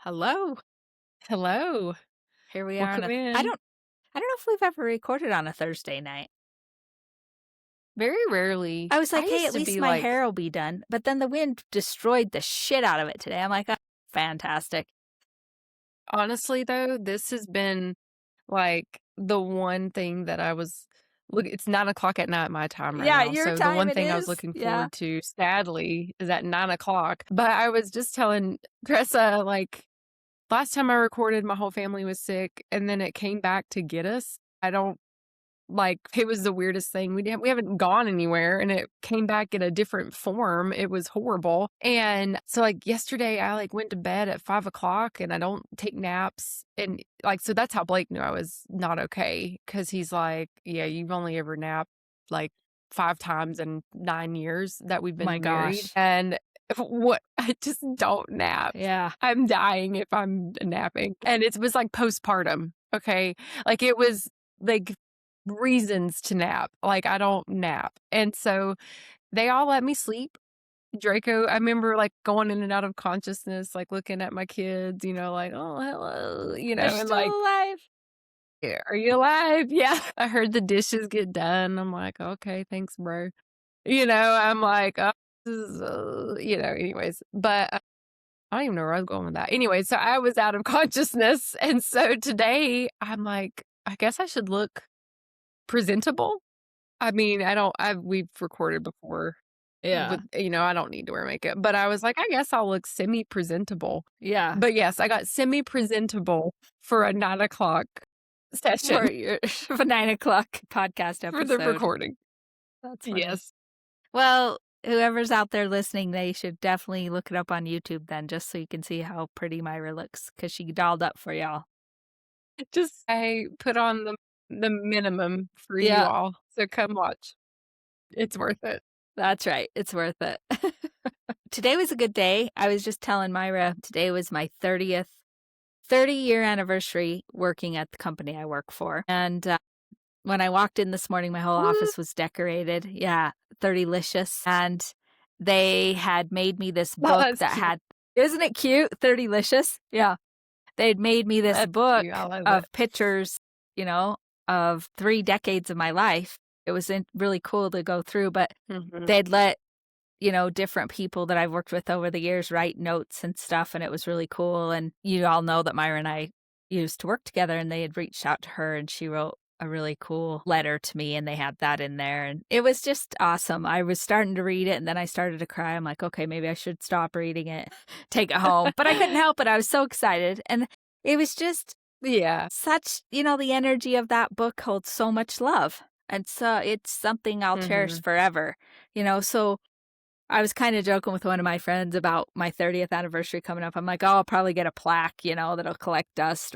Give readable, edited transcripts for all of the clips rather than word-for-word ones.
Hello. Hello. Here we are on Welcome a I in. don't I don't know if we've ever recorded on a Thursday night. Very rarely. I was I like, "Hey, used at to least be my like, hair will be done." But then the wind destroyed the shit out of it today. I'm like, "Oh, fantastic." honestly though, this has been like the one thing that I was look, it's 9 o'clock at night my time right Yeah, now. your So the time one it thing I was is. looking Yeah. forward to, sadly, is at 9 o'clock. But I was just telling Tressa, like, last time I recorded, my whole family was sick, and then it came back to get us. I don't Like, it was the weirdest thing. We haven't gone anywhere, and it came back in a different form. It was horrible. And so, like, yesterday, I, like, went to bed at 5 o'clock, and I don't take naps, and, like, so that's how Blake knew I was not okay. Because he's like, "Yeah, you've only ever napped, like, 5 times in 9 years that we've My been married." gosh. And what I just don't nap. Yeah. I'm dying if I'm napping. And it was, like, postpartum, okay? Like, it was, like, reasons to nap. Like, I don't nap. And so they all let me sleep. Draco, I remember like going in and out of consciousness, like looking at my kids, like, oh, hello, They're and still like, alive. "Yeah, are you alive?" Yeah. I heard the dishes get done. I'm like, okay, thanks, bro. I'm like, oh, this is, anyways. But I don't even know where I was going with that. Anyway, so I was out of consciousness. And so today I'm like, I guess I should look presentable. I mean, we've recorded before Yeah. with, I don't need to wear makeup, but I was like, I guess I'll look semi-presentable. Yeah. But yes, I got semi-presentable for a 9 o'clock For session your for 9 o'clock podcast for the episode. recording. That's funny. Yes. Well, whoever's out there listening, they should definitely look it up on YouTube then, just so you can see how pretty Myra looks, because she dolled up for y'all. Just I put on the minimum for you Yeah, all. So come watch. It's worth it. that's right. It's worth it. Today was a good day. I was just telling Myra today was my 30-year anniversary working at the company I work for. And when I walked in this morning, my whole Woo! office was decorated. Yeah, 30licious. And they had made me this Oh, book that's that cute. had, isn't it cute? 30licious. Yeah. They'd made me this That's book cute. I love it. of pictures, you know, of 3 decades of my life. It was really cool to go through, but Mhm. they'd let, different people that I've worked with over the years write notes and stuff, and it was really cool. And you all know that Myra and I used to work together, and they had reached out to her, and she wrote a really cool letter to me, and they had that in there, and it was just awesome. I was starting to read it, and then I started to cry. I'm like, okay, maybe I should stop reading it, take it home. But I couldn't help it. I was so excited. And it was just Yeah. such, the energy of that book holds so much love. And so it's something I'll cherish Mhm. forever, so I was kinda joking with one of my friends about my 30th anniversary coming up. I'm like, "Oh, I'll probably get a plaque, that'll collect dust,"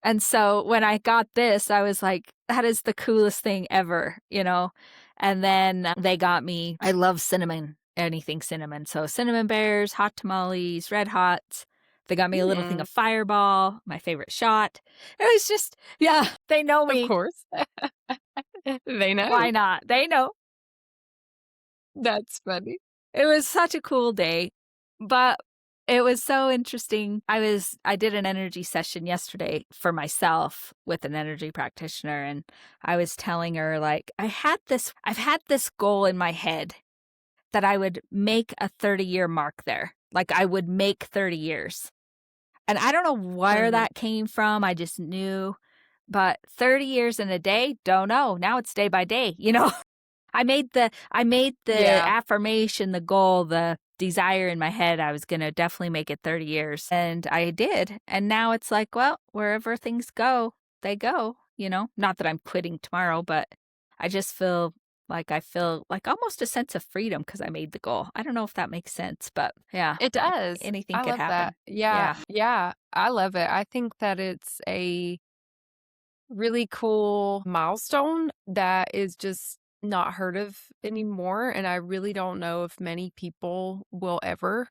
and so when I got this, I was like, "That is the coolest thing ever." And then they got me I love cinnamon, anything cinnamon. So cinnamon bears, hot tamales, red hots. They got me a little thing Mm. of Fireball, my favorite shot. It was just yeah, they know Of me. course. They Why know. not? They know. That's funny. It was such a cool day, but it was so interesting. I did an energy session yesterday for myself with an energy practitioner, and I was telling her like I've had this goal in my head that I would make a 30-year mark there. Like I would make 30 years. And I don't know where Mhm. that came from. I just knew, but 30 years in a day, don't know. Now it's day by day. I made the Yeah. affirmation, the goal, the desire in my head. I was going to definitely make it 30 years. And I did. And now it's like, well, wherever things go, they go. Not that I'm quitting tomorrow, but I feel like almost a sense of freedom because I made the goal. I don't know if that makes sense, but yeah, It does. anything I could love that. happen. Yeah, Yeah. yeah, I love it. I think that it's a really cool milestone that is just not heard of anymore, and I really don't know if many people will ever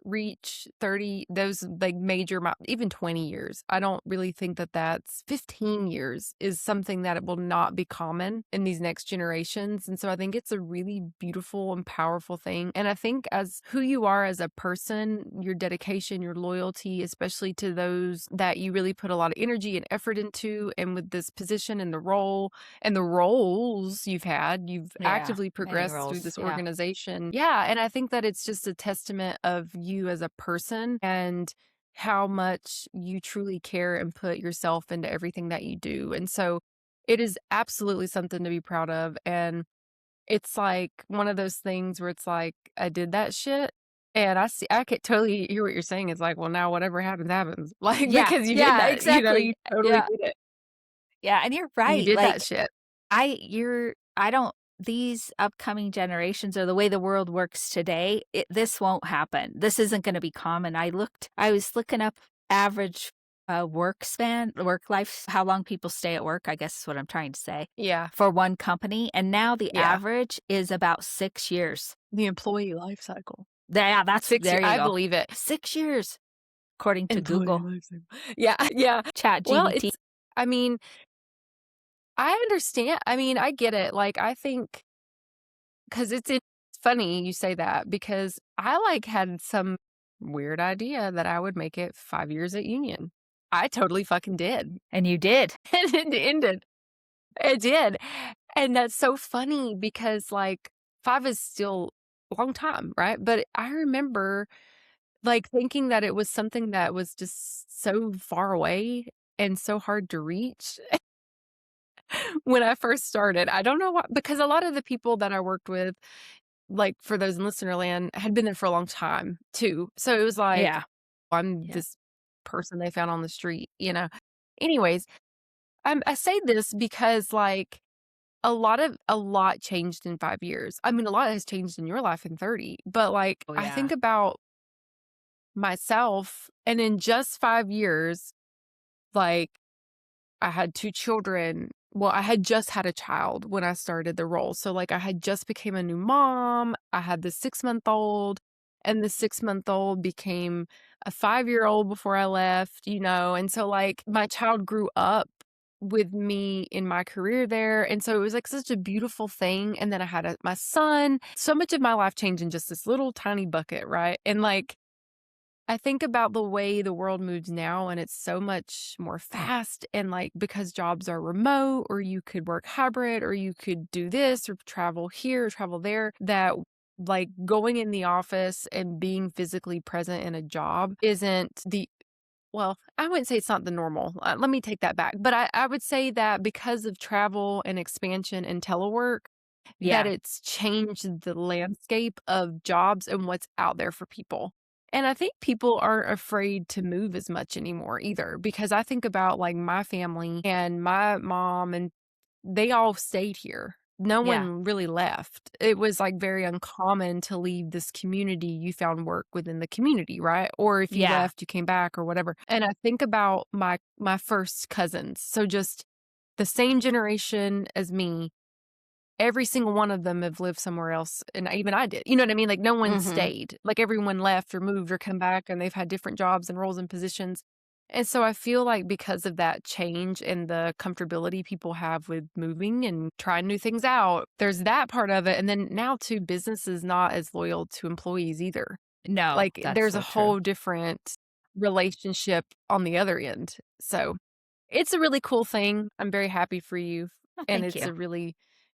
reach 30, those like major, even 20 years. I don't really think that that's 15 years is something that it will not be common in these next generations. And so I think it's a really beautiful and powerful thing. And I think as who you are as a person, your dedication, your loyalty, especially to those that you really put a lot of energy and effort into, and with this position and the role and the roles you've Yeah, actively many progressed through roles, this yeah. organization. Yeah, and I think that it's just a testament of you as a person and how much you truly care and put yourself into everything that you do. And so it is absolutely something to be proud of. And it's like one of those things where it's like, I did that shit. And I could totally hear what you're saying. It's like, well, now whatever happens, happens. Like, Yeah, because you did yeah, that, you exactly. totally Yeah, did it. yeah, and you're You right, did that like, shit. I don't these upcoming generations or the way the world works today, this won't happen. This isn't gonna be common. I was looking up average, work span, work life, how long people stay at work, I guess is what I'm trying to say, Yeah. for one company, and now the Yeah. average is about 6 years. The employee life cycle. Yeah, that's 6 year there you I go. believe it. 6 years, according to Employee Google, life cycle. Yeah, yeah. Well, ChatGPT. it's I mean, I understand. I mean, I get it. Like, I think 'cause it's funny you say that because I, like, had some weird idea that I would make it 5 years at Union. I totally fucking did. And you did. And it ended. It did. And that's so funny because, like, 5 is still a long time, right? But I remember, like, thinking that it was something that was just so far away and so hard to reach when I first started. I don't know why, because a lot of the people that I worked with, like, for those in listener land, had been there for a long time too. So it was like, Yeah, I'm yeah. this person they found on the street, you know? Anyways, I say this because, like, a lot changed in 5 years. I mean, a lot has changed in your life in 30, but, like, Oh, I yeah. think about myself, and in just 5 years, like, I had 2 children. Well, I had just had a child when I started the role. So, like, I had just became a new mom. I had the 6-month-old, and the 6-month-old became a 5-year-old before I left, And so, like, my child grew up with me in my career there. And so it was like such a beautiful thing. And then I had my son. So much of my life changed in just this little tiny bucket, right? And like, I think about the way the world moves now, and it's so much more fast. And like, because jobs are remote, or you could work hybrid, or you could do this, or travel here, or travel there, that like going in the office and being physically present in a job isn't well, I wouldn't say it's not the normal. Let me take that back. But I would say that because of travel and expansion and telework, that Yeah, it's changed the landscape of jobs and what's out there for people. And I think people aren't afraid to move as much anymore either, because I think about like my family and my mom, and they all stayed here. No yeah, one really left. It was like very uncommon to leave this community. You found work within the community, right? Or if you yeah, left, you came back or whatever. And I think about my first cousins. So just the same generation as me, every single one of them have lived somewhere else, and even I did. You know what I mean? Like, no one mhm. stayed. Like, everyone left or moved or come back, and they've had different jobs and roles and positions. And so I feel like because of that change and the comfortability people have with moving and trying new things out, there's that part of it. And then now too, business is not as loyal to employees either. No, Like, that's there's a so true. whole different relationship on the other end. So it's a really cool thing. I'm very happy for you, Oh, and thank it's you. a really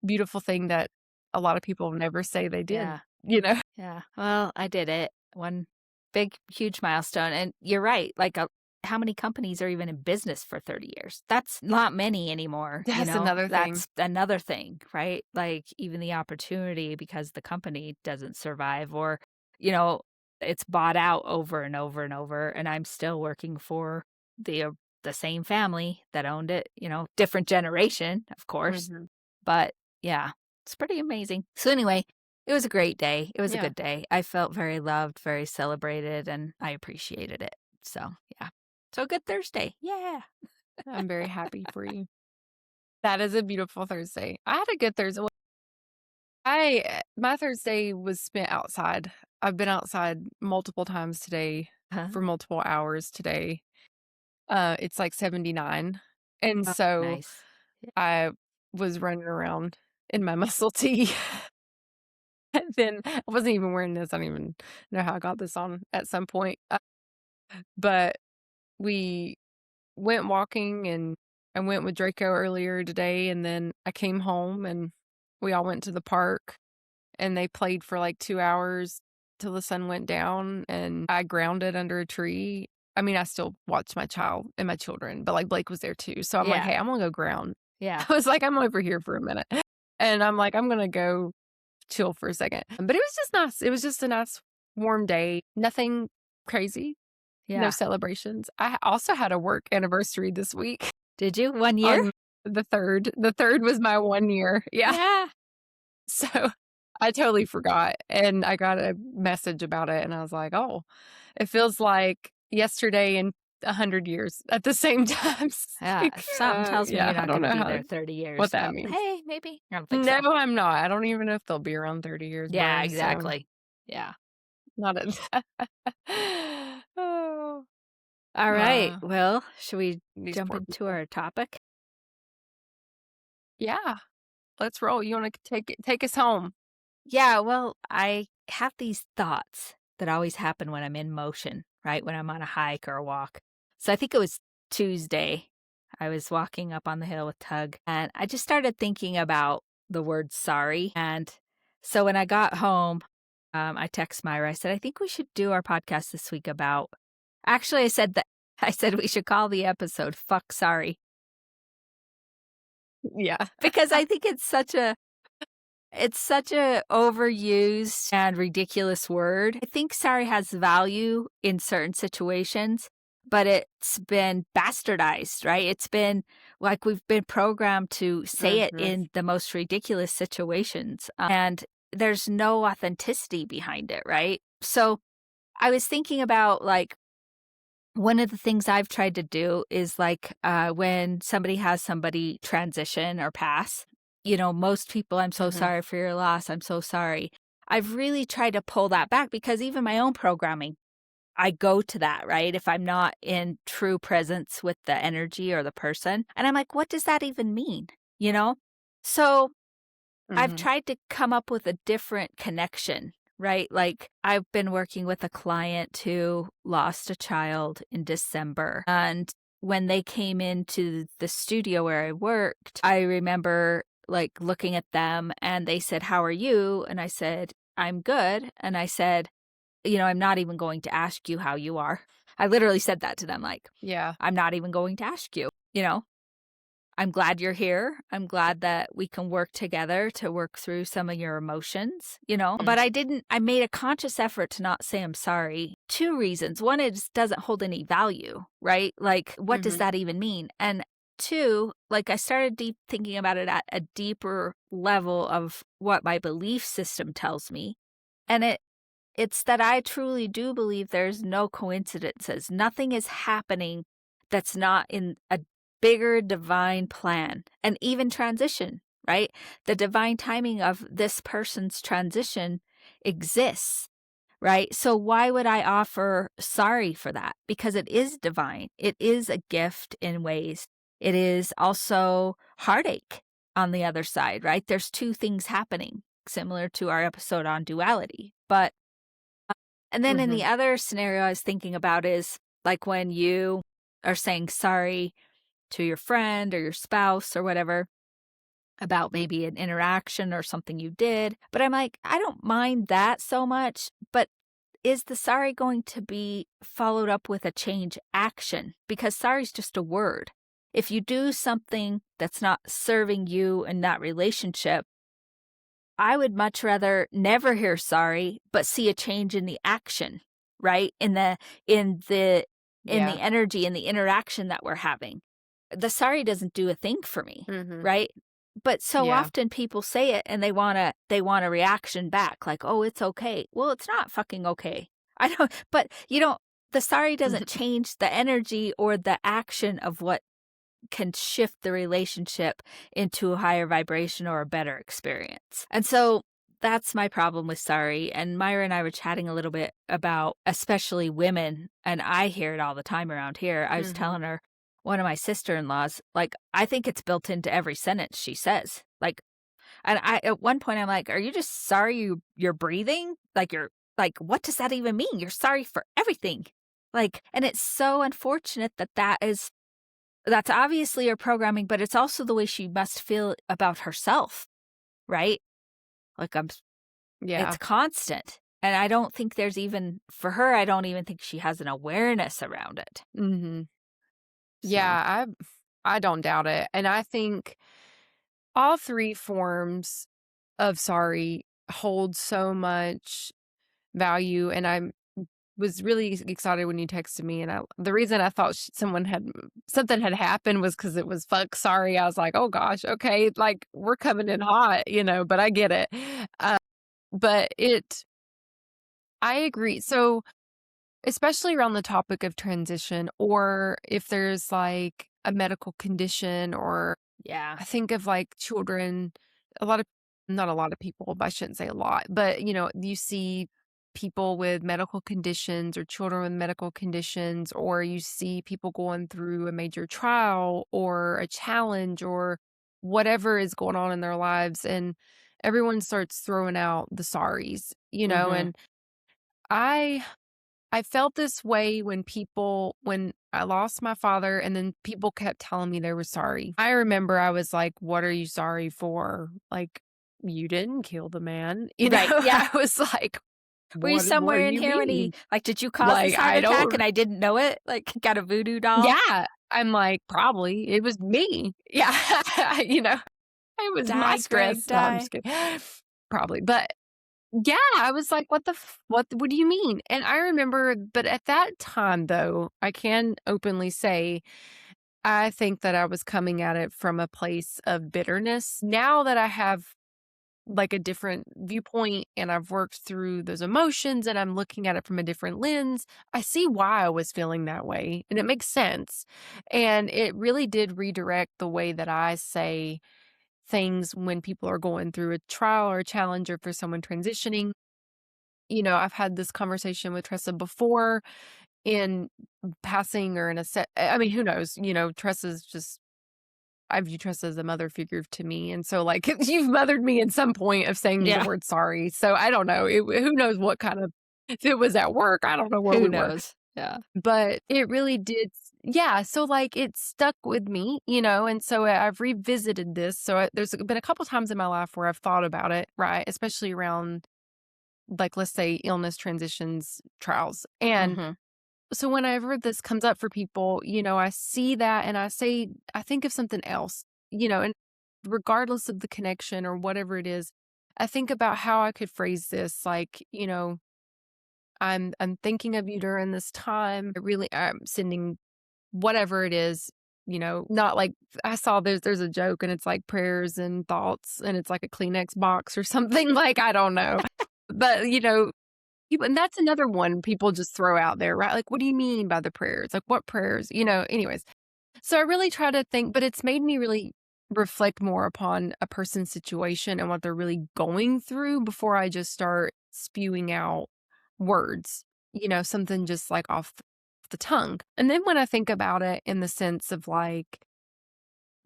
beautiful thing that a lot of people never say they did, Yeah, you know? yeah. Well, I did it. One big, huge milestone, and you're right, like, how many companies are even in business for 30 years? That's not many anymore, you That's know? another thing. That's another thing, right? Like, even the opportunity because the company doesn't survive or, you know, it's bought out over and over and over, and I'm still working for the same family that owned it, different generation, of course. Mhm. But yeah, it's pretty amazing. So anyway, it was a great day. It was a Yeah, good day. I felt very loved, very celebrated, and I appreciated it. So yeah. So good Thursday. Yeah. I'm very happy for you. That is a beautiful Thursday. I had a good Thursday. Well, my Thursday was spent outside. I've been outside multiple times today Huh? for multiple hours today. It's like 79, and Oh, so nice. Yeah. I was running around in my muscle tee. And then I wasn't even wearing this. I don't even know how I got this on at some point. But we went walking and I went with Draco earlier today, and then I came home and we all went to the park and they played for like 2 hours till the sun went down, and I grounded under a tree. I mean, I still watched my child and my children, but, like, Blake was there too, so I'm like, Yeah. "Hey, I'm gonna go ground." Yeah. I was like, "I'm over here for a minute." And I'm like, "I'm gonna go chill for a second." But it was just nice. It was just a nice warm day. Nothing crazy, no Yeah. celebrations. I also had a work anniversary this week Did you? 1 year? on the 3rd. The 3rd was my 1 year. Yeah. Yeah. So, I totally forgot, and I got a message about it, and I was like, "Oh, it feels like yesterday and 100 years at the same time." It's Yeah. like, Something tells me you're yeah, I not don't gonna know be how there 30 years, what that but means. hey, maybe. I don't think No, so. I'm not. I don't even know if they'll be around 30 years, Yeah, bro, so exactly. Yeah. not a Oh, All right. uh, Well, should we these jump poor into people. our topic? Yeah, let's roll. You wanna take us home? Yeah, well, I have these thoughts that always happen when I'm in motion, right? When I'm on a hike or a walk. So I think it was Tuesday. I was walking up on the hill with Tug, and I just started thinking about the word sorry. And so when I got home, I text Myra. I said, I think we should do our podcast this week about. Actually, I said that I said we should call the episode "Fuck Sorry" Yeah. because I think it's such a overused and ridiculous word. I think sorry has value in certain situations, but it's been bastardized, right? It's been like we've been programmed to say it Mhm, in the most ridiculous situations, and there's no authenticity behind it, right? So I was thinking about like one of the things I've tried to do is like when somebody has somebody transition or pass, most people, I'm so mhm, sorry for your loss. I'm so sorry. I've really tried to pull that back because even my own programming, I go to that, right? If I'm not in true presence with the energy or the person. And I'm like, what does that even mean? You know? So I've mhm, tried to come up with a different connection, right? Like I've been working with a client who lost a child in December. And when they came into the studio where I worked, I remember like looking at them and they said, "How are you?" And I said, "I'm good." And I said, "I'm not even going to ask you how you are." I literally said that to them, like, yeah, "I'm not even going to ask you, you know? I'm glad you're here. I'm glad that we can work together to work through some of your emotions, mm, But I made a conscious effort to not say I'm sorry. Two reasons. One, it just doesn't hold any value, right? Like, what does mhm, that even mean? And two, like, I started deep thinking about it at a deeper level of what my belief system tells me. And it's that I truly do believe there's no coincidences. Nothing is happening that's not in a bigger divine plan and even transition, right? The divine timing of this person's transition exists, right? So why would I offer sorry for that? Because it is divine. It is a gift in ways. It is also heartache on the other side, right? There's two things happening, similar to our episode on duality. And then in mhm, the other scenario I was thinking about is like when you are saying sorry to your friend or your spouse or whatever about maybe an interaction or something you did. But I'm like, I don't mind that so much. But is the sorry going to be followed up with a change action? Because sorry is just a word. If you do something that's not serving you in that relationship, I would much rather never hear sorry, but see a change in the action, right? In the in yeah, the energy in the interaction that we're having. The sorry doesn't do a thing for me, mhm, right? But so yeah, often people say it and they want a reaction back like, "Oh, it's okay." Well, it's not fucking okay. I don't but the sorry doesn't change the energy or the action of what can shift the relationship into a higher vibration or a better experience. And so that's my problem with sorry, and Myra and I were chatting a little bit about especially women, and I hear it all the time around here. I was Mhm. telling her, one of my sister-in-laws, like, I think it's built into every sentence she says. Like, and I at one point, I'm like, "Are you just sorry you're breathing? Like, you're like, what does that even mean? You're sorry for everything." Like, and it's so unfortunate that that's obviously her programming, but it's also the way she must feel about herself, right? Like, Yeah. it's constant, and I don't think there's even for her, I don't even think she has an awareness around it. Mhm. So, Yeah, I don't doubt it, and I think all 3 forms of sorry hold so much value, and I was really excited when you texted me, and the reason I thought someone had something had happened was because it was "fuck sorry." I was like, "Oh gosh, okay, like, we're coming in hot," but I get it. Uh, but I agree. So, especially around the topic of transition, or if there's, like, a medical condition, or yeah. I think of, like, children, a lot of not a lot of people, but I shouldn't say a lot, but, you see people with medical conditions or children with medical conditions, or you see people going through a major trial or a challenge or whatever is going on in their lives, and everyone starts throwing out the sorries, Mhm. and I I felt this way when I lost my father and then people kept telling me they were sorry. I remember I was like, "What are you sorry for?" Like, "You didn't kill the man." Right, yeah. I was like, Were you What do somewhere in you here when mean?" did you cause Like, this heart I attack don't and I didn't know it? Like, got a voodoo doll? Yeah, I'm like, "Probably. It was me." Yeah, you know? It was my Die, stress. Greg, No, I'm die. just kidding. Probably, but yeah, I was like, what do you mean?" And I remember but at that time, though, I can openly say, I think that I was coming at it from a place of bitterness. Now that I have, like, a different viewpoint and I've worked through those emotions and I'm looking at it from a different lens, I see why I was feeling that way, and it makes sense. And it really did redirect the way that I say things when people are going through a trial or a challenge or for someone transitioning. I've had this conversation with Tressa before in passing or in a set. I mean, who knows? Tressa's just, I view Tressa as a mother figure to me. And so, like, you've mothered me in some point of saying the Yeah. word sorry. So I don't know. Who knows what kind of, if it was at work, I don't know where Who we were. knows? Yeah. But it really did. Yeah. So, like, it stuck with me. And so I've revisited this. So there's been a couple times in my life where I've thought about it, right? Especially around, like, let's say illness transitions trials. And Mhm. so whenever this comes up for people, I see that and I think of something else, and regardless of the connection or whatever it is, I think about how I could phrase this, like, I'm thinking of you during this time. I'm sending whatever it is, not like I saw there's a joke and it's like prayers and thoughts and it's like a Kleenex box or something, like, I don't know. But, and that's another one people just throw out there, right? Like, what do you mean by the prayers? Like, what prayers? Anyways. So I really try to think, but it's made me really reflect more upon a person's situation and what they're really going through before I just start spewing out words, something just like off the tongue. And then when I think about it in the sense of, like,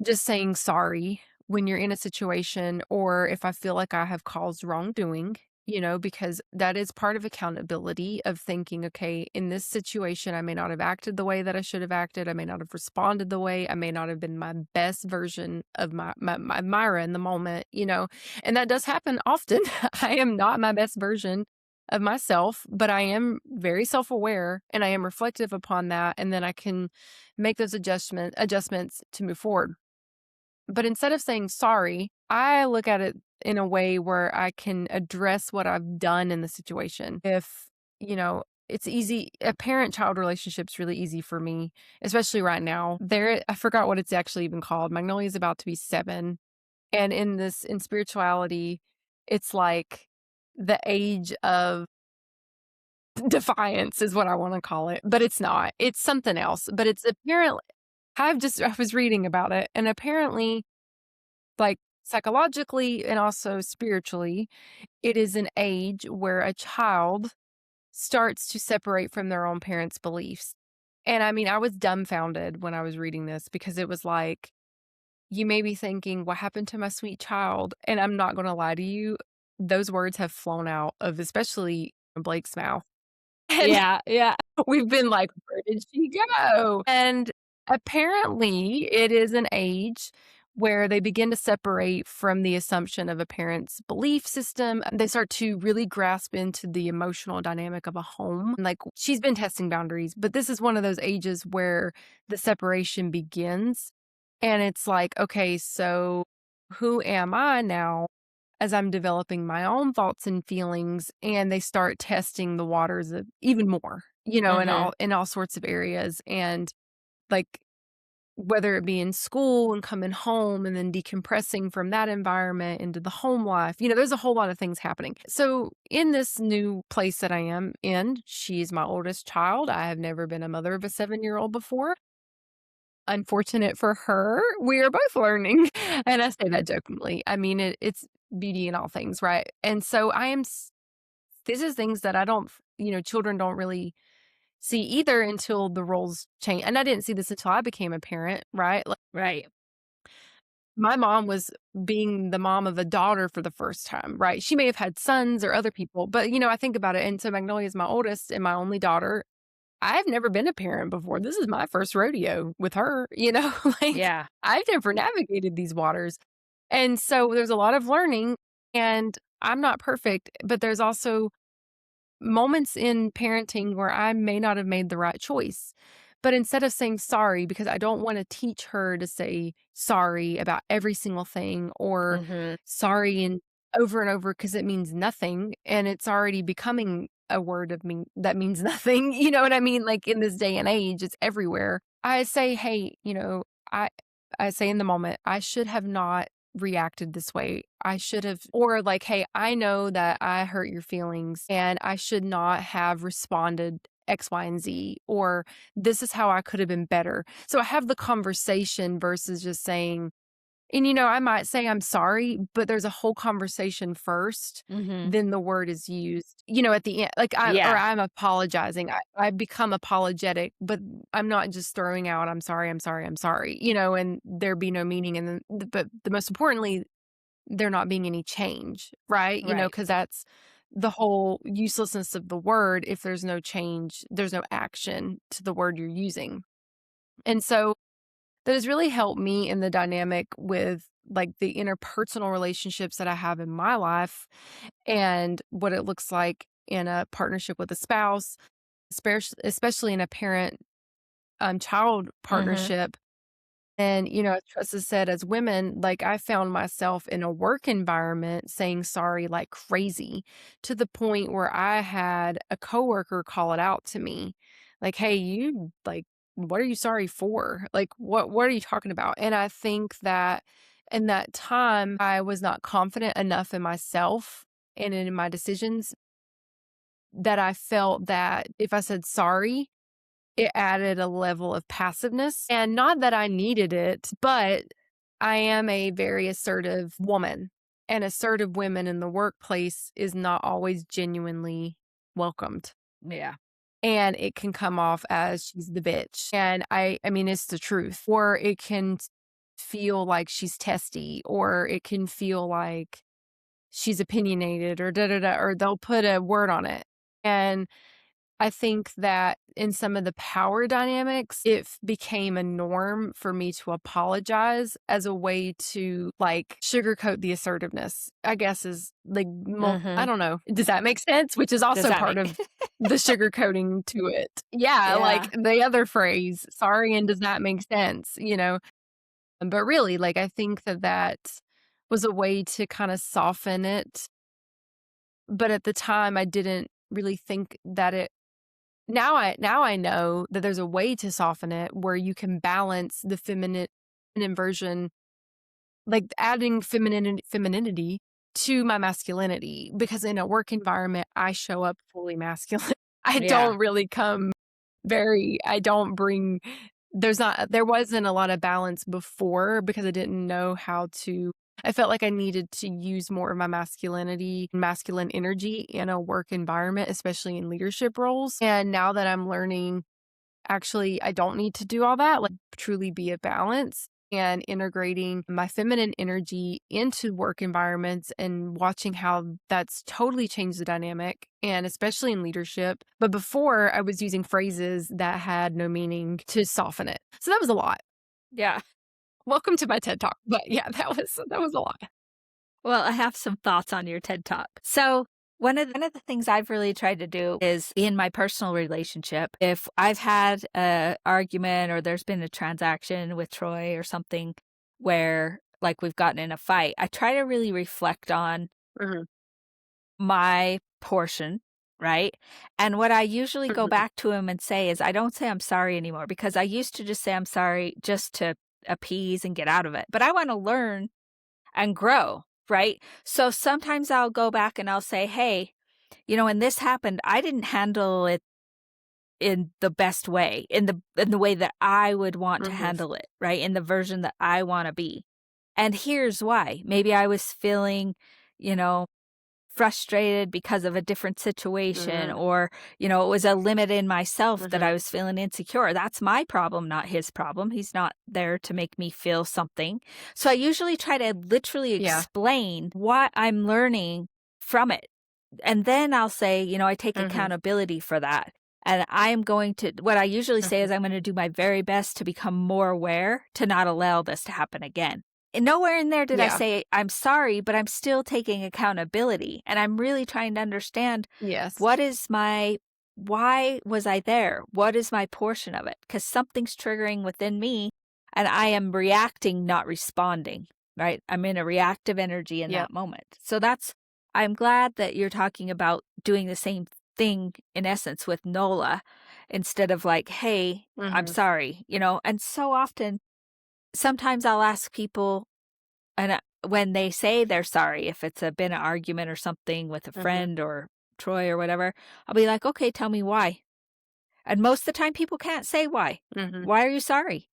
just saying sorry when you're in a situation, or if I feel like I have caused wrongdoing, because that is part of accountability of thinking, okay, in this situation, I may not have acted the way that I should have acted. I may not have responded the way, I may not have been my best version of my Myra in the moment. And that does happen often. I am not my best version of myself, but I am very self aware and I am reflective upon that. And then I can make those adjustments to move forward. But instead of saying sorry, I look at it in a way where I can address what I've done in the situation. If, it's easy, a parent child relationship's really easy for me, especially right now. I forgot what it's actually even called. Magnolia's about to be 7. And in spirituality, it's like the age of defiance is what I want to call it, but it's not. It's something else. But it's apparently, I was reading about it, and apparently, like, psychologically and also spiritually, it is an age where a child starts to separate from their own parents' beliefs. And I mean, I was dumbfounded when I was reading this because it was like, you may be thinking, what happened to my sweet child? And I'm not going to lie to you, those words have flown out of especially Blake's mouth. And Yeah, yeah. we've been like, "Where did she go?" And apparently, it is an age where they begin to separate from the assumption of a parent's belief system. They start to really grasp into the emotional dynamic of a home. Like, she's been testing boundaries, but this is one of those ages where the separation begins. And it's like, okay, so who am I now as I'm developing my own thoughts and feelings? And they start testing the waters of even more, Mhm. in all sorts of areas. And like whether it be in school and coming home and then decompressing from that environment into the home life, there's a whole lot of things happening. So, in this new place that I am in, she's my oldest child. I have never been a mother of a 7-year-old before. Unfortunate for her, we are both learning. And I say that jokingly. I mean, it's beauty in all things, right? And so this is things that I don't, children don't really see either until the roles change. And I didn't see this until I became a parent, right? Like, Right. my mom was being the mom of a daughter for the first time, right? She may have had sons or other people, but I think about it. And so Magnolia is my oldest and my only daughter. I've never been a parent before. This is my first rodeo with her, like Yeah. I've never navigated these waters. And so there's a lot of learning and I'm not perfect, but there's also moments in parenting where I may not have made the right choice. But instead of saying sorry, because I don't want to teach her to say sorry about every single thing or Mhm. sorry and over because it means nothing and it's already becoming a word that means nothing. You know what I mean? Like in this day and age, it's everywhere. I say, hey, I I say in the moment, I should have not reacted this way. I should have, or like, hey, I know that I hurt your feelings and I should not have responded X, Y, and Z, or this is how I could have been better. So I have the conversation versus just saying, and I might say I'm sorry, but there's a whole conversation first, Mhm. then the word is used, at the end, like Yeah. I'm apologizing. I become apologetic, but I'm not just throwing out, I'm sorry, I'm sorry, I'm sorry, and there be no meaning. And then, but the most importantly, there not being any change, right? Right. Because that's the whole uselessness of the word. If there's no change, there's no action to the word you're using. And so that has really helped me in the dynamic with like the interpersonal relationships that I have in my life and what it looks like in a partnership with a spouse, especially in a parent child Mhm. partnership. And, as Tressa said, as women, like I found myself in a work environment saying sorry like crazy to the point where I had a coworker call it out to me. Like, hey, you like, what are you sorry for? Like, what are you talking about? And I think that in that time, I was not confident enough in myself and in my decisions that I felt that if I said sorry, it added a level of passiveness, and not that I needed it, but I am a very assertive woman, and assertive women in the workplace is not always genuinely welcomed, Yeah. and it can come off as she's the bitch, and I mean, it's the truth, or it can feel like she's testy, or it can feel like she's opinionated or da da da, or they'll put a word on it, and I think that in some of the power dynamics, it became a norm for me to apologize as a way to like sugarcoat the assertiveness, I guess is like, I Mhm. don't know. Does that make sense? Which is Does also that part make of the sugarcoating to it. Yeah. Like Yeah. the other phrase, sorry. And does that make sense? But really, like, I think that was a way to kind of soften it. But at the time, I didn't really think that now I know that there's a way to soften it where you can balance the feminine version, like adding femininity to my masculinity, because in a work environment, I show up fully masculine. I Yeah. don't really I don't bring there wasn't a lot of balance before because I didn't know how to I felt like I needed to use more of my masculine energy in a work environment, especially in leadership roles. And now that I'm learning, actually, I don't need to do all that, like truly be a balance and integrating my feminine energy into work environments and watching how that's totally changed the dynamic and especially in leadership. But before I was using phrases that had no meaning to soften it. So that was a lot. Yeah. Welcome to my TED Talk. But yeah, that was a lot. Well, I have some thoughts on your TED Talk. So, one of the things I've really tried to do is in my personal relationship, if I've had a argument or there's been a transaction with Troy or something where like we've gotten in a fight, I try to really reflect on Mhm, my portion, right? And what I usually go mhm, back to him and say is I don't say I'm sorry anymore because I used to just say I'm sorry just to appease and get out of it. But I want to learn and grow, right? So sometimes I'll go back and I'll say, "Hey, when this happened, I didn't handle it in the best way, in the way that I would want to mhm, handle it, right? In the version that I want to be. And here's why. Maybe I was feeling, you know, frustrated because of a different situation mhm, or, it was a limit in myself that I mhm. was feeling insecure. That's my problem, not his problem. He's not there to make me feel something. So I usually try to literally Yeah. explain what I'm learning from it. And then I'll say, I take Mhm, accountability for that. And I'm going to, what I usually say mhm. is, I'm going to do my very best to become more aware to not allow this to happen again. And nowhere in there did I Yeah. say, I'm sorry, but I'm still taking accountability. And I'm really trying to understand Yes. what is my, why was I there? What is my portion of it? Because something's triggering within me and I am reacting, not responding, right? I'm in a reactive energy in Yep. that moment. So I'm glad that you're talking about doing the same thing in essence with Nola instead of like, hey, I'm Mhm, sorry, and so often, sometimes I'll ask people, and when they say they're sorry, if it's been an argument or something with a mhm, friend or Troy or whatever, I'll be like, okay, tell me why. And most of the time, people can't say why. mhm. Why are you sorry?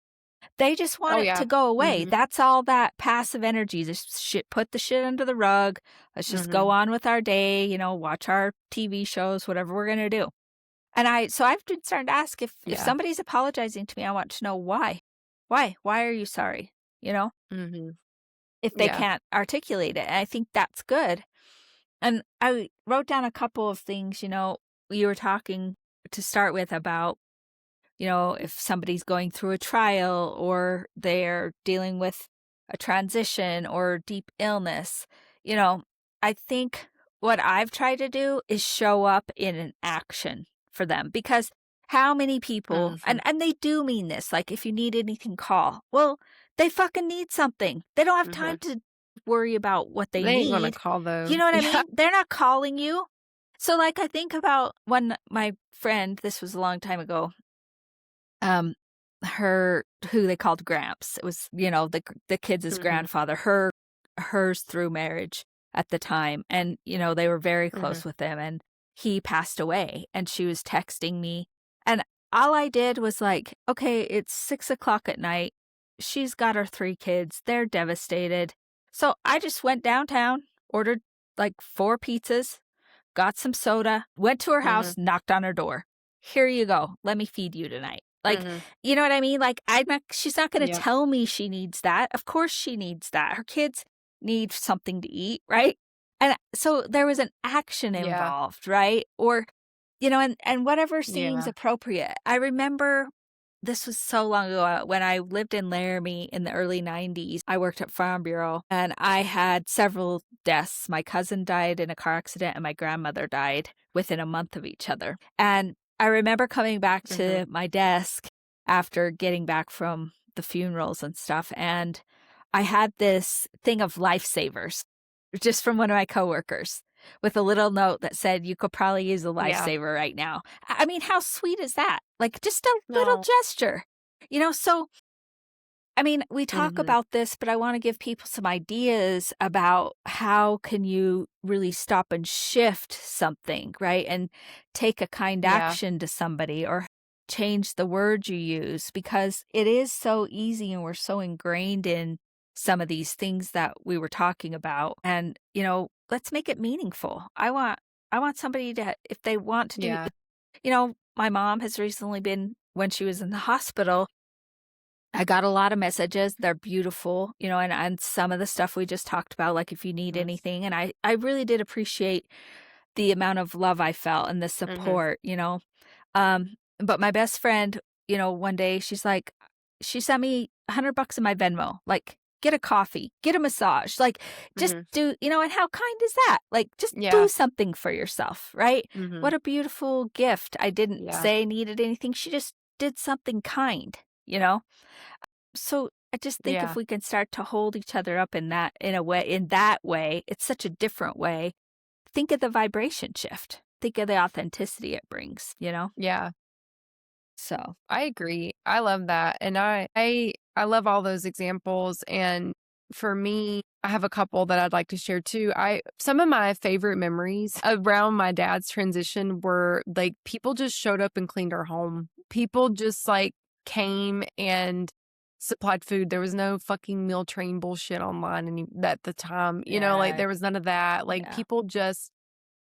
They just want Oh, it to yeah. go away. Mhm, That's all that passive energy. Just shit, put the shit under the rug. Let's just go mhm. on with our day, watch our TV shows, whatever we're going to do. So I've been starting to ask if Yeah. somebody's apologizing to me, I want to know why. Why? Why are you sorry? Mhm. If they Yeah. can't articulate it. And I think that's good. And I wrote down a couple of things, you were talking to start with about if somebody's going through a trial or they're dealing with a transition or deep illness, you know, I think what I've tried to do is show up in an action for them because how many people Mhm, and they do mean this, like if you need anything, call. Well, they fucking need something. They don't have time mhm. to worry about what they They ain't gonna need. call You though. know what I Yeah. mean? They're not calling you. So like I think about when my friend, this was a long time ago, um, her who they called Gramps. It was, the kids' Mhm, grandfather, hers through marriage at the time. And, they were very mhm, close with him and he passed away and she was texting me. And all I did was like, okay, it's 6 o'clock at night. She's got her three kids. They're devastated. So I just went downtown, ordered like four pizzas, got some soda, went to her mhm, house, knocked on her door. Here you go. Let me feed you tonight. Like, mhm. you know what I mean? Like, she's not going to Yep. tell me she needs that. Of course she needs that. Her kids need something to eat, right? And so there was an action Yeah. involved, right? Or, and whatever seems Yeah. appropriate. I remember this was so long ago when I lived in Laramie in the early 90s. I worked at Farm Bureau and I had several deaths. My cousin died in a car accident and my grandmother died within a month of each other. And I remember coming back Mhm, to my desk after getting back from the funerals and stuff. And I had this thing of lifesavers just from one of my coworkers with a little note that said, you could probably use a yeah. lifesaver right now. I mean, how sweet is that? Like just a little No. gesture, so I mean, we talk Mhm. about this, but I want to give people some ideas about how can you really stop and shift something, right? And take a kind Yeah. action to somebody or change the word you use because it is so easy and we're so ingrained in some of these things that we were talking about and, let's make it meaningful. I want somebody to if they want to do Yeah. my mom has recently been when she was in the hospital, I got a lot of messages. They're beautiful, and some of the stuff we just talked about, like if you need Yes. anything. And I really did appreciate the amount of love I felt and the Mhm. support. But my best friend, one day she sent me $100 in my Venmo, like, get a coffee, get a massage, like, just Mhm. and how kind is that? Like, just do Yeah. something for yourself, right? Mhm. What a beautiful gift. I didn't Yeah. say I needed anything. She just did something kind, you know? So I just think if Yeah. we can start to hold each other up in that way, it's such a different way. Think of the vibration shift. Think of the authenticity it brings? Yeah. So, I agree. I love that. And I love all those examples. And for me, I have a couple that I'd like to share too. I Some of my favorite memories around my dad's transition were like people just showed up and cleaned our home. People just like came and supplied food. There was no fucking meal train bullshit online at the time. Like yeah, there was none of that. Like yeah, people just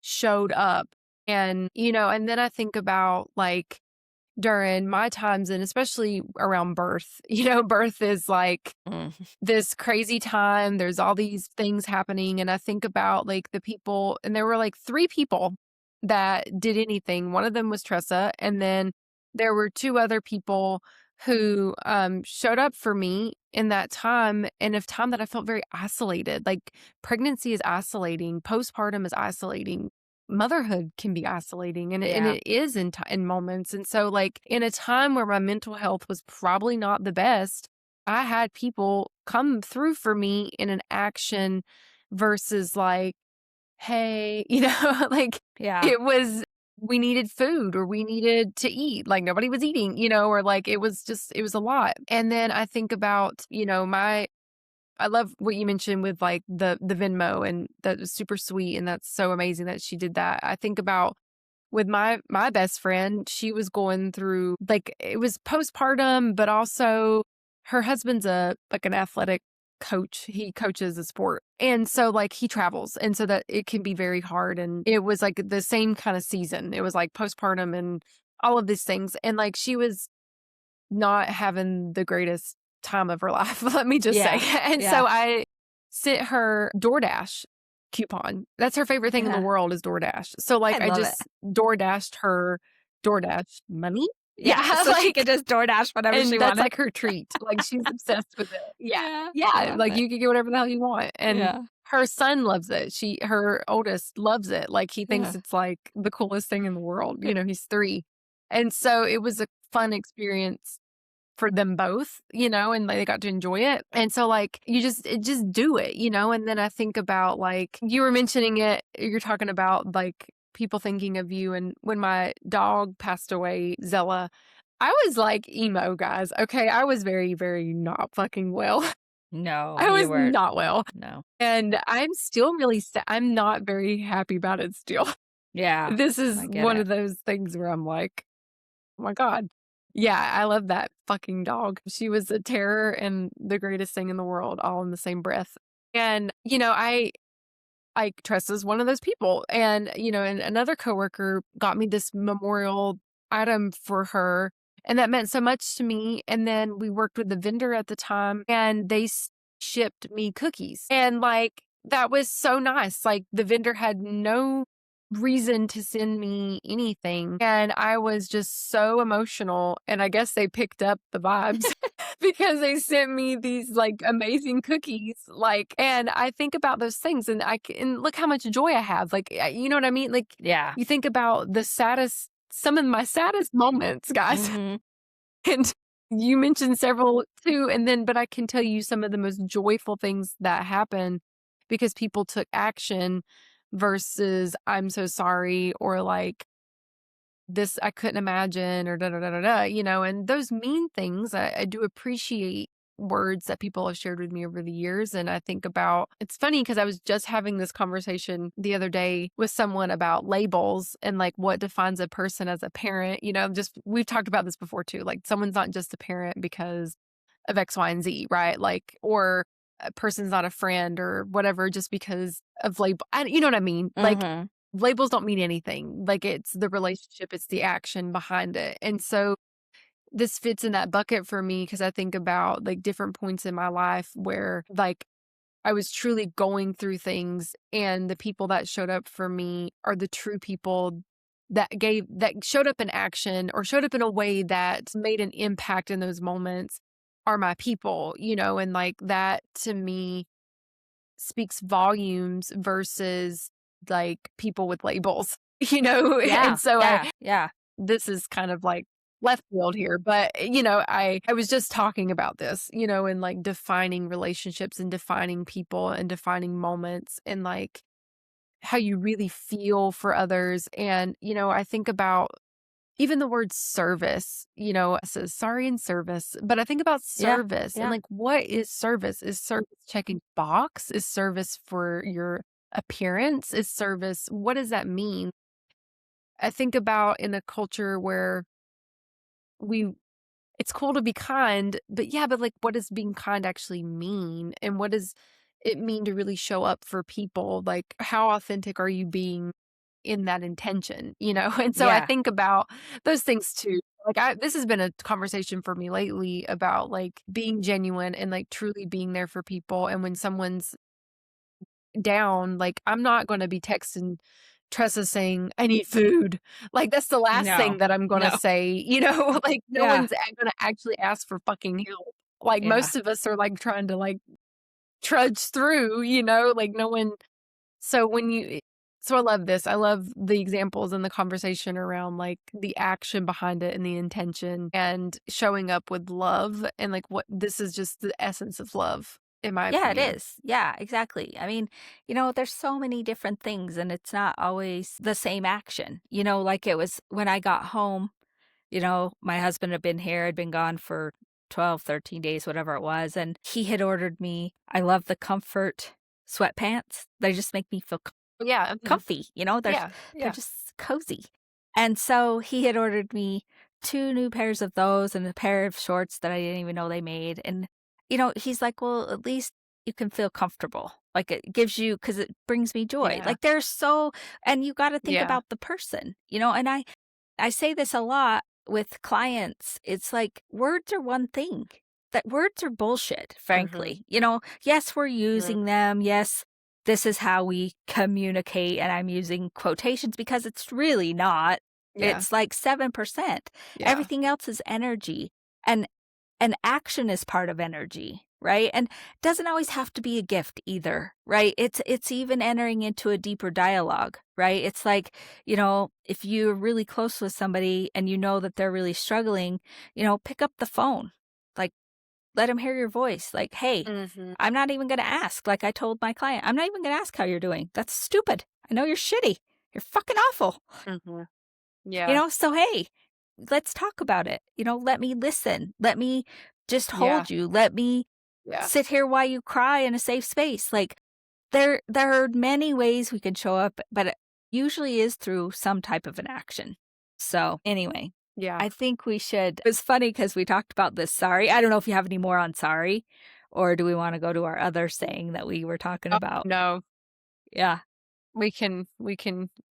showed up. And then I think about like during my times and especially around birth. Birth is like mm, this crazy time. There's all these things happening. And I think about like the people, and there were like three people that did anything. One of them was Tressa. And then there were two other people who showed up for me in that time and of time that I felt very isolated. Like pregnancy is isolating, postpartum is isolating. Motherhood can be isolating and yeah, it is in moments. And so like in a time where my mental health was probably not the best, I had people come through for me in an action versus like, hey, like yeah, it was we needed food or we needed to eat. Like nobody was eating, or like it was a lot. And then I think about, my I love what you mentioned with like the Venmo and that was super sweet and that's so amazing that she did that. I think about with my best friend, she was going through like it was postpartum, but also her husband's an athletic coach. He coaches a sport. And so like he travels. And so that it can be very hard. And it was like the same kind of season. It was like postpartum and all of these things. And like she was not having the greatest time of her life, let me just say. yeah, And yeah. so I sent her DoorDash coupon. That's her favorite thing in the world is DoorDash. So like I I love it. just DoorDashed her DoorDash money. Yeah, Yeah, so she could just DoorDash whatever she and that's wanted. like her treat. Like she's obsessed with it. Yeah. Yeah, I Yeah. love Like it. you can get whatever the hell you want. And Yeah, her son loves it. Her oldest loves it. Like he thinks yeah, it's like the coolest thing in the world. He's 3. And so it was a fun experience for them both, and they got to enjoy it. And so like just do it, and then I think about like you were mentioning it, you're talking about like people thinking of you. And when my dog passed away, Zella, I was like emo, guys. Okay. I was very, very not fucking well. no, I you was weren't. not well. No. And I'm still really sad. I'm not very happy about it still. Yeah, This is I get one it. of those things where I'm like, oh my God. Yeah, I love that fucking dog. She was a terror and the greatest thing in the world all in the same breath. And, I Tressa's one of those people. And another coworker got me this memorial item for her. And that meant so much to me. And then we worked with the vendor at the time and they shipped me cookies. And like, that was so nice. Like, the vendor had no reason to send me anything. And I was just so emotional. And I guess they picked up the vibes because they sent me these like amazing cookies. Like, and I think about those things and and look how much joy I have. Like, you know what I mean? Like, Yeah. you think about some of my saddest moments, guys. Mhm. And you mentioned several too. But I can tell you some of the most joyful things that happen because people took action versus I'm so sorry or like this I couldn't imagine or da da da da da, and those mean things. I do appreciate words that people have shared with me over the years. And I think about it's funny because I was just having this conversation the other day with someone about labels and like what defines a person as a parent. Just we've talked about this before too. Like someone's not just a parent because of X, Y, and Z, right? Like, or a person's not a friend or whatever just because of label. You know what I mean? Like, Mhm. labels don't mean anything. Like, it's the relationship, it's the action behind it. And so this fits in that bucket for me because I think about like different points in my life where like I was truly going through things, and the people that showed up for me are the true people that showed up in action or showed up in a way that made an impact in those moments are my people, and like that to me speaks volumes versus like people with labels, and Yeah, so I yeah, yeah, this is kind of like left field here, but I was just talking about this, and like defining relationships and defining people and defining moments and like how you really feel for others. And, I think about even the word service, it says sorry in service, but I think about yeah, service and yeah, like what is service? Is service checking box? Is service for your appearance? Is service, what does that mean? I think about in a culture where we it's cool to be kind, but yeah, but like what does being kind actually mean? And what does it mean to really show up for people? Like how authentic are you being in that intention, And so I yeah, think about those things too. Like this has been a conversation for me lately about like being genuine and like truly being there for people. And when someone's down, like, I'm not gonna be texting Tressa saying, "I need food." Like, that's the last thing no, that I'm gonna no, say, Like, no yeah, one's gonna actually ask for fucking help. Like, yeah, most of us are, like, trying to, like, trudge through, Like, no one so when you so I love this. I love the examples and the conversation around, like, the action behind it and the intention and showing up with love and, like, what this is just the essence of love, in my yeah, it opinion. is, yeah, exactly. I mean, there's so many different things, and it's not always the same action, like it was when I got home. My husband had been here, had been gone for 12, 13 days, whatever it was, and he had ordered me. I love the comfort sweatpants. They just make me feel Yeah, mhm. comfy, Yeah, they're yeah. just cozy. And so he had ordered me 2 new pairs of those and a pair of shorts that I didn't even know they made, and, he's like, "Well, at least you can feel comfortable." Like, it gives you because it brings me joy. Yeah, Like, there's so and you gotta think yeah. about the person, and I say this a lot with clients. It's like words are one thing. That words are bullshit, Mhm, frankly. Yes, we're mhm. using them. Yes, this is how we communicate. And I'm using quotations because it's really not. Yeah, It's like 7%. yeah. Everything else is energy. And action is part of energy, right? And doesn't always have to be a gift either, right? It's even entering into a deeper dialogue, right? It's like, if you're really close with somebody and you know that they're really struggling, pick up the phone. Like let them hear your voice. Like, "Hey, Mhm, I'm not even going to ask." Like I told my client, "I'm not even going to ask how you're doing. That's stupid. I know you're shitty. You're fucking awful." mhm. Yeah, So hey, let's talk about it. Let me listen. Let me just yeah, hold you. Let me yeah. sit here while you cry in a safe space. Like there are many ways we can show up, but it usually is through some type of an action. So anyway, Yeah. I think we should. It was funny because we talked about this sorry. I don't know if you have any more on sorry, or do we want to go to our other saying that we were talking Oh, about? no. Yeah.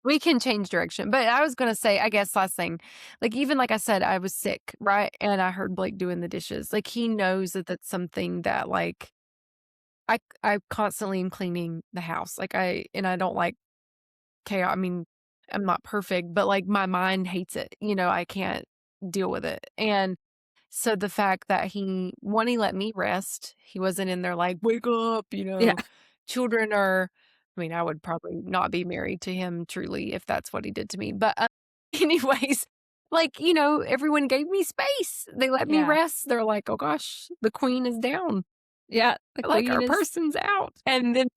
We can change direction, but I was gonna say, I guess last thing, like, even like I said, I was sick, right? And I heard Blake doing the dishes. Like, he knows that that's something that, like, I constantly am cleaning the house. Like, I don't like chaos. I mean, I'm not perfect, but, like, my mind hates it, I can't deal with it, and so the fact that he let me rest. He wasn't in there like, "Wake up," Yeah. children are I mean, I would probably not be married to him truly if that's what he did to me, but, anyways, like, everyone gave me space. They let me Yeah. rest. They're like, "Oh gosh, the queen is down. Yeah. The Like, queen our is. person's out." And then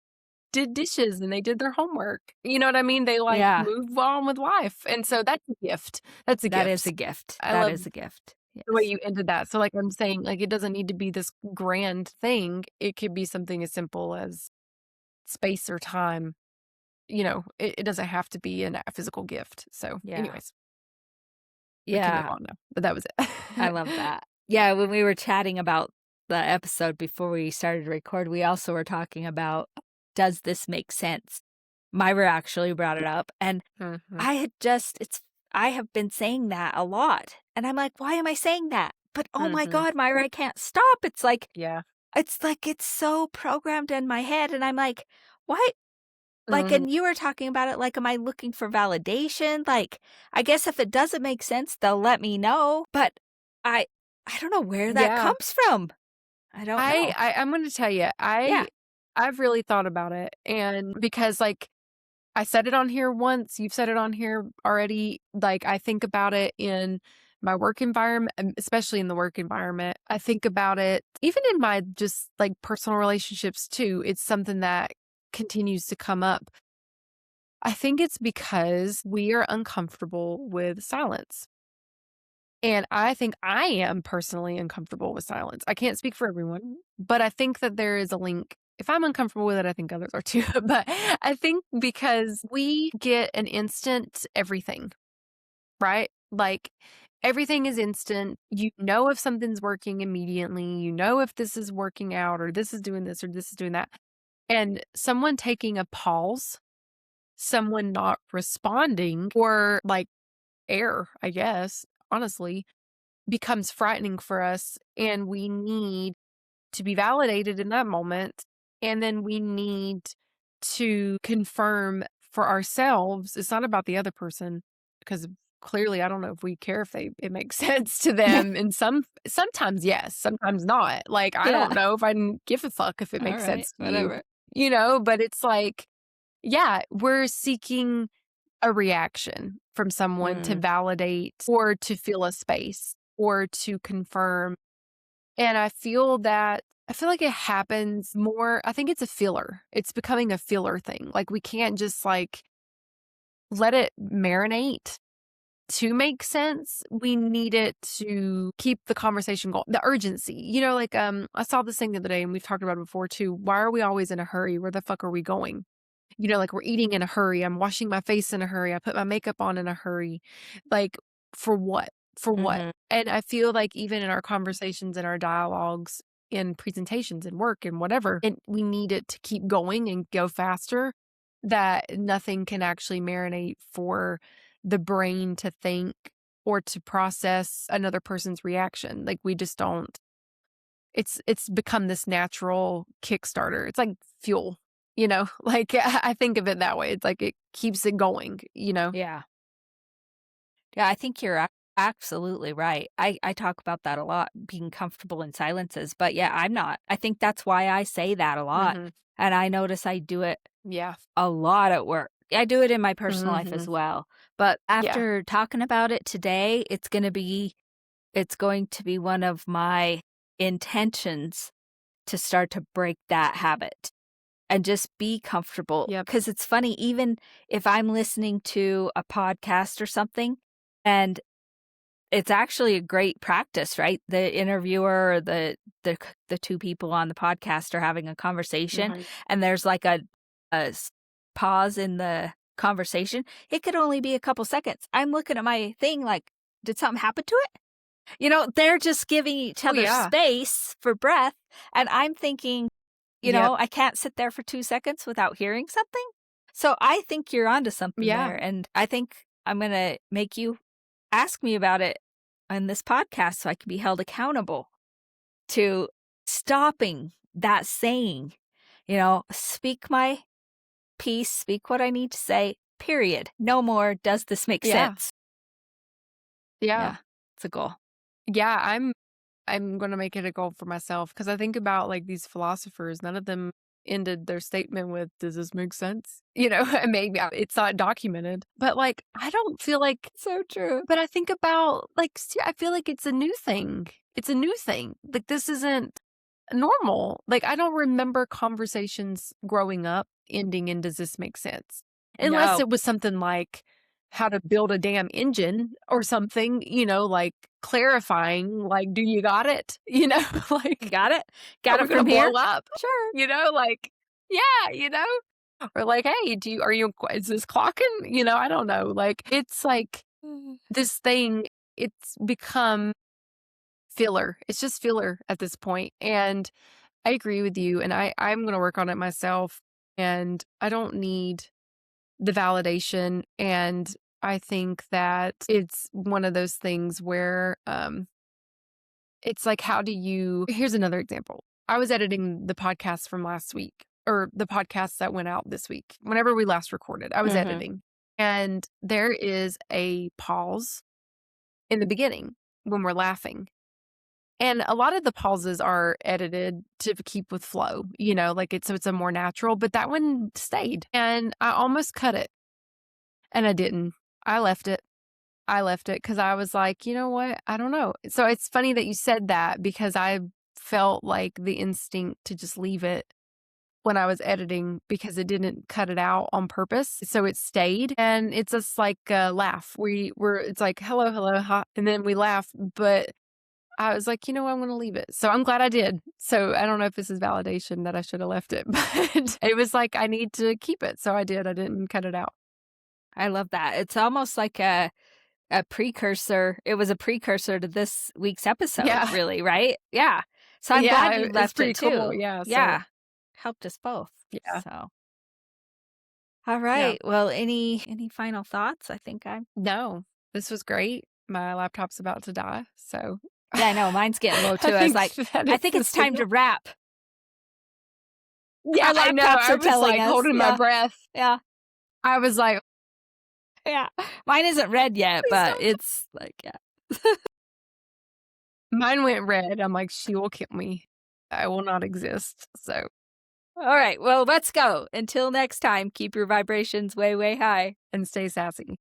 did dishes and they did their homework. You know what I mean? They, like, Yeah. move on with life, and so that's a gift. That's a That is a gift. gift. I That love is a gift. the way Yes. you ended that. So, like, I'm saying, like, it doesn't need to be this grand thing. It could be something as simple as space or time. It doesn't have to be a physical gift. So, Yeah. anyways, we can move Yeah. on now. But that was I it. love that. Yeah, when we were chatting about the episode before we started to record, we also were talking about, does this make sense? Myra actually brought it up, and Mhm. I had just I have been saying that a lot, and I'm like, "Why am I saying that?" But, oh my Mhm. god, Myra, I can't stop. Yeah. It's like it's so programmed in my head, and I'm like, "Why?" Like, Mhm. and you were talking about it, like, am I looking for validation? Like, I guess if it doesn't make sense, they'll let me know, but I I don't know where that Yeah. comes from. I don't know. I'm gonna tell you, Yeah. I've really thought about it, and because, like, I said it on here once, you've said it on here already, like, I think about it in my work environment, especially in the work environment. I think about it even in my just, like, personal relationships too, it's something that continues to come up. I think it's because we are uncomfortable with silence. And I think I am personally uncomfortable with silence. I can't speak for everyone, but I think that there is a link. If I'm uncomfortable with it, I think others are too. But I think because we get an instant everything, right? Like everything is instant. You know if something's working immediately. You know if this is working out or this is doing this or this is doing that. And someone taking a pause, someone not responding or like air, I guess, honestly, becomes frightening for us, and we need to be validated in that moment, and then we need to confirm for ourselves. It's not about the other person because clearly I don't know if we care if it makes sense to them, and sometimes yes, sometimes not. Like I Yeah. don't know if I give a fuck if it makes Alright, sense to you, whatever. but it's like, yeah, we're seeking a reaction from someone to Mm. validate or to fill a space or to confirm. And I feel like it happens more. I think it's a filler. It's becoming a filler thing. Like we can't just like let it marinate to make sense. We need it to keep the conversation going. The urgency. I saw this thing the other day and we've talked about it before too. Why are we always in a hurry? Where the fuck are we going? Like we're eating in a hurry. I'm washing my face in a hurry. I put my makeup on in a hurry. Like for what? For what? Mhm. And I feel like even in our conversations and our dialogues in presentations and work and whatever, and we need it to keep going and go faster, that nothing can actually marinate for the brain to think or to process another person's reaction. Like we just don't. It's become this natural Kickstarter. It's like fuel, Like, I think of it that way. It's like it keeps it going. Yeah. Yeah, I think you're absolutely right. I talk about that a lot, being comfortable in silences, but yeah, I'm not. I think that's why I say that a lot, Mhm. and I notice I do it Yeah. a lot at work. I do it in my personal life as Mhm. well, but Yeah. after talking about it today, it's going to be one of my intentions to start to break that habit and just be comfortable. Yep. Because it's funny, even if I'm listening to a podcast or something, and it's actually a great practice, right? The interviewer or the 2 people on the podcast are having a conversation, Right. and there's like a pause in the conversation. It could only be a couple seconds. I'm looking at my thing like, "Did something happen to it?" They're just giving each Oh, other yeah. space for breath, and I'm thinking, Yep. I can't sit there for 2 seconds without hearing something. So I think you're onto something Yeah. there, and I think I'm gonna make you ask me about it on this podcast so I can be held accountable to stopping that saying, "Speak my piece, speak what I need to say, period. No more. Does this make Yeah. sense?" Yeah. Yeah, it's a goal. Yeah, I'm gonna make it a goal for myself because I think about, like, these philosophers, none of them ended their statement with, "Does this make sense?" And maybe it's not documented, but, like, I don't feel like So true. but I think about, like, I feel like it's a new thing. It's a new thing. Like, this isn't normal. Like, I don't remember conversations growing up ending in, "Does this make sense?" Unless No. it was something like how to build a damn engine or something, like clarifying, like, "Do you got it?" Like, Got it? "Are Got we it gonna from here? blow up?" Sure. Like, yeah, Or like, "Hey, is this clocking?" I don't know. Like, it's like Mm. this thing, it's become filler. It's just filler at this point. And I agree with you. And I'm going to work on it myself. And I don't need the validation. And I think that it's one of those things where it's like, how do you? Here's another example. I was editing the podcast from last week, or the podcast that went out this week. Whenever we last recorded, I was Mhm. editing. And there is a pause in the beginning when we're laughing. And a lot of the pauses are edited to keep with flow, like it's a more natural, but that one stayed. And I almost cut it and I didn't. I left it. I left it because I was like, you know what? I don't know. So it's funny that you said that because I felt like the instinct to just leave it when I was editing because it didn't cut it out on purpose. So it stayed. And it's just like a laugh. It's like, hello, hello, ha. And then we laugh. But I was like, you know what? I'm going to leave it. So I'm glad I did. So I don't know if this is validation that I should have left it, but it was like, I need to keep it. So I did. I didn't cut it out. I love that. It's almost like a precursor. It was a precursor to this week's episode, Yeah. really, right? Yeah. So I'm glad Yeah. you It's left it pretty cool. too. Yeah. So, Yeah. Helped us both. yeah. So, all Yeah. right. Well, any final thoughts? I think I'm No, this was great. My laptop's about to die. So Yeah, I know, mine's getting low I too. I was think like, that I it's think the it's time to signal. wrap. Yeah, Our I know. laptops I are was telling like us. holding my Yeah. breath. Yeah. I was like, Yeah. Mine isn't red yet, please but don't. it's like, yeah. Mine went red. I'm like, she will kill me. I will not exist. So. All right. Well, let's go. Until next time, keep your vibrations way, way high. And stay sassy.